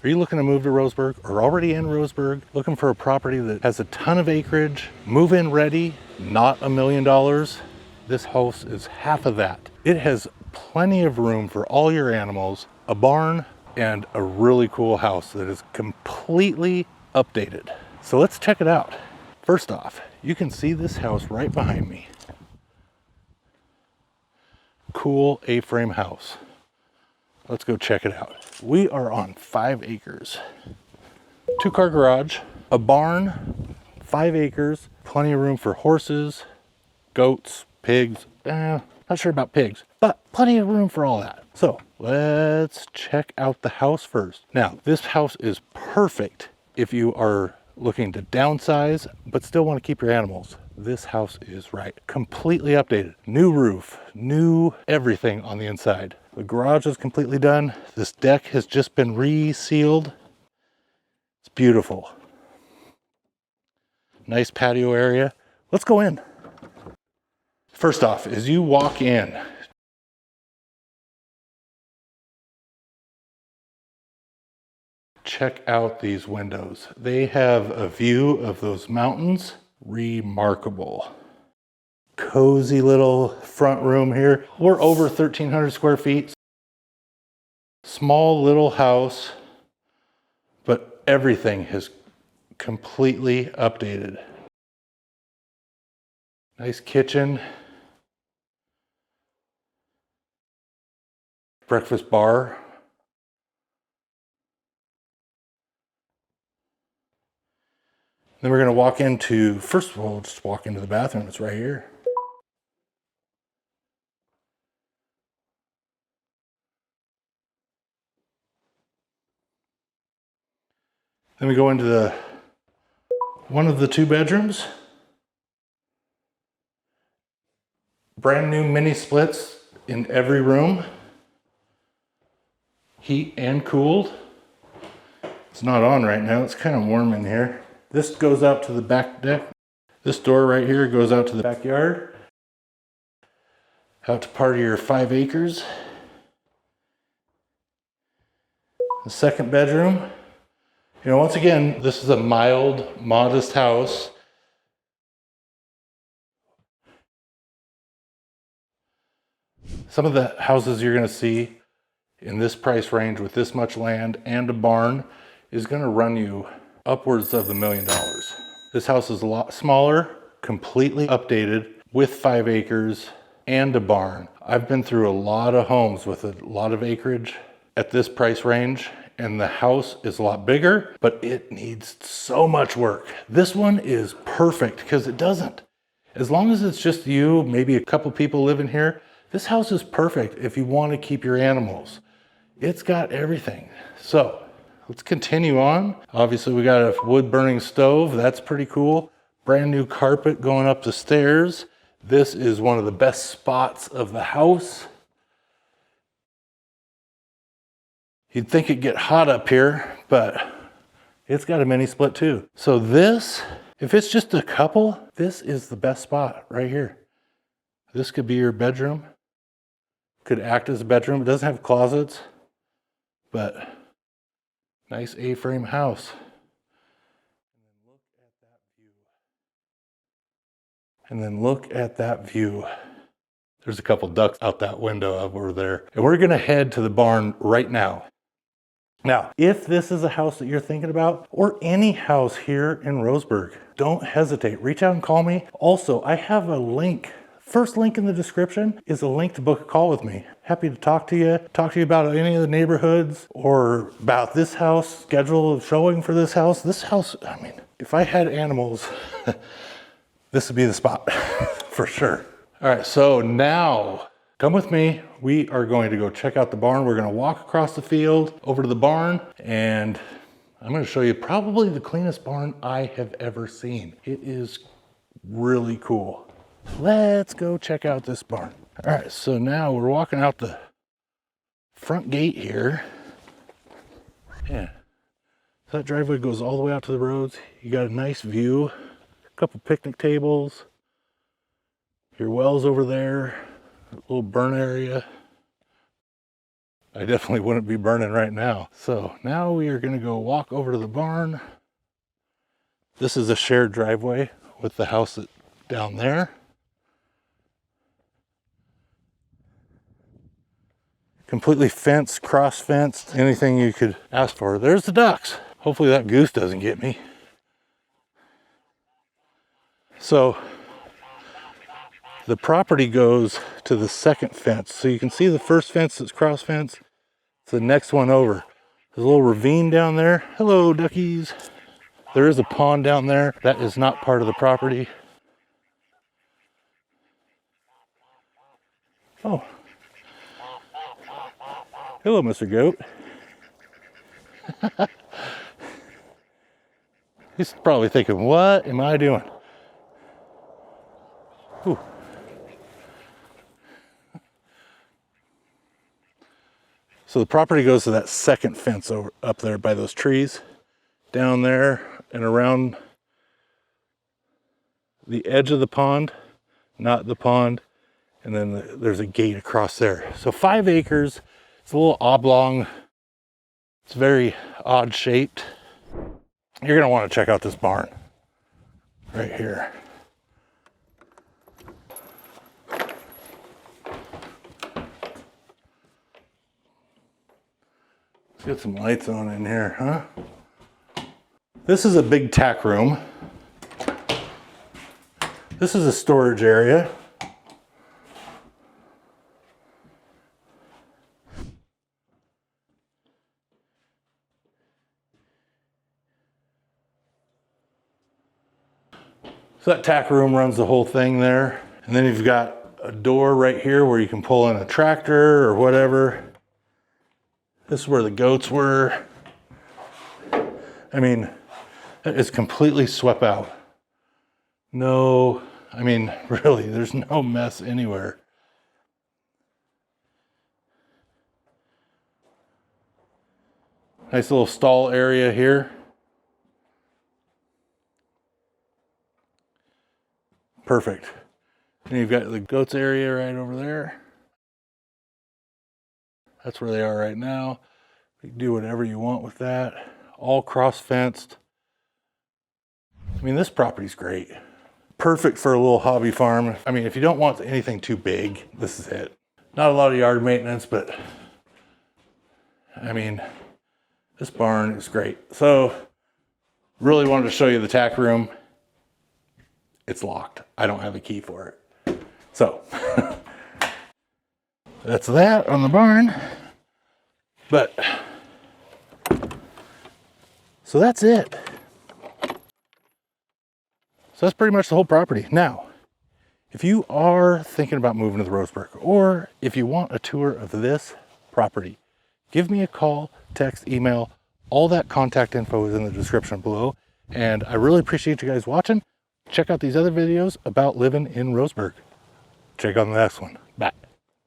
Are you looking to move to Roseburg or already in Roseburg, looking for a property that has a ton of acreage, move-in ready, not $1 million? This house is half of that. It has plenty of room for all your animals, a barn, and a really cool house that is completely updated. So let's check it out. First off, you can see this house right behind me. Cool A-frame house. Let's go check it out. We are on 5 acres. 2-car garage, a barn, 5 acres, plenty of room for horses, goats, pigs. Not sure about pigs, but plenty of room for all that. So let's check out the house first. Now, this house is perfect if you are looking to downsize, but still want to keep your animals. This house is right. Completely updated. New roof, new everything on the inside. The garage is completely done. This deck has just been resealed. It's beautiful. Nice patio area. Let's go in. First off, as you walk in, check out these windows. They have a view of those mountains. Remarkable. Cozy little front room here. We're over 1,300 square feet. Small little house, but everything is completely updated. Nice kitchen. Breakfast bar. Then we're going to walk into, first of all, we'll just walk into the bathroom. It's right here. Then we go into one of the 2 bedrooms. Brand new mini splits in every room. Heat and cooled. It's not on right now. It's kind of warm in here. This goes out to the back deck. This door right here goes out to the backyard. Out to part of your 5 acres. The second bedroom. You know, once again, this is a mild, modest house. Some of the houses you're going to see in this price range with this much land and a barn is going to run you upwards of $1 million. This house is a lot smaller, completely updated with 5 acres and a barn. I've been through a lot of homes with a lot of acreage at this price range, and the house is a lot bigger, but it needs so much work. This one is perfect because it doesn't. As long as it's just you, maybe a couple people living here, this house is perfect if you want to keep your animals. It's got everything. So let's continue on. Obviously, we got a wood burning stove. That's pretty cool. Brand new carpet going up the stairs. This is one of the best spots of the house. You'd think it'd get hot up here, but it's got a mini split too. So this, if it's just a couple, this is the best spot right here. This could be your bedroom. Could act as a bedroom. It doesn't have closets, but nice A-frame house. And then look at that view. There's a couple ducks out that window over there. And we're gonna head to the barn right now. Now, if this is a house that you're thinking about, or any house here in Roseburg, don't hesitate. Reach out and call me. Also, I have a link. First link in the description is a link to book a call with me. Happy to talk to you about any of the neighborhoods or about this house, schedule of showing for this house. This house, I mean, if I had animals, this would be the spot for sure. All right, so now come with me. We are going to go check out the barn. We're going to walk across the field over to the barn, and I'm going to show you probably the cleanest barn I have ever seen. It is really cool. Let's go check out this barn. All right, so now we're walking out the front gate here. Yeah, that driveway goes all the way out to the roads. You got a nice view, a couple picnic tables, your wells over there, a little burn area. I definitely wouldn't be burning right now. So now we are gonna go walk over to the barn. This is a shared driveway with the house down there. Completely fenced, cross fenced, anything you could ask for. There's the ducks. Hopefully that goose doesn't get me. So the property goes to the second fence. So you can see the first fence that's cross fence. It's the next one over. There's a little ravine down there. Hello, duckies. There is a pond down there. That is not part of the property. Oh. Hello, Mr. Goat. He's probably thinking, what am I doing? Ooh. So the property goes to that second fence over up there by those trees, down there and around the edge of the pond, not the pond, and then there's a gate across there. So 5 acres. It's a little oblong. It's very odd shaped. You're gonna want to check out this barn right here. Let's get some lights on in here, huh? This is a big tack room. This is a storage area. So that tack room runs the whole thing there. And then you've got a door right here where you can pull in a tractor or whatever. This is where the goats were. I mean, it's completely swept out. No, I mean, really, there's no mess anywhere. Nice little stall area here. Perfect. And you've got the goats area right over there. That's where they are right now. You can do whatever you want with that. All cross fenced. I mean, this property's great. Perfect for a little hobby farm. I mean, if you don't want anything too big, this is it. Not a lot of yard maintenance, but I mean, this barn is great. So really wanted to show you the tack room. It's locked. I don't have a key for it. So that's that on the barn. But so that's it. So that's pretty much the whole property. Now, if you are thinking about moving to the Roseburg, or if you want a tour of this property, give me a call, text, email. All that contact info is in the description below. And I really appreciate you guys watching. Check out these other videos about living in Roseburg. Check out the next one.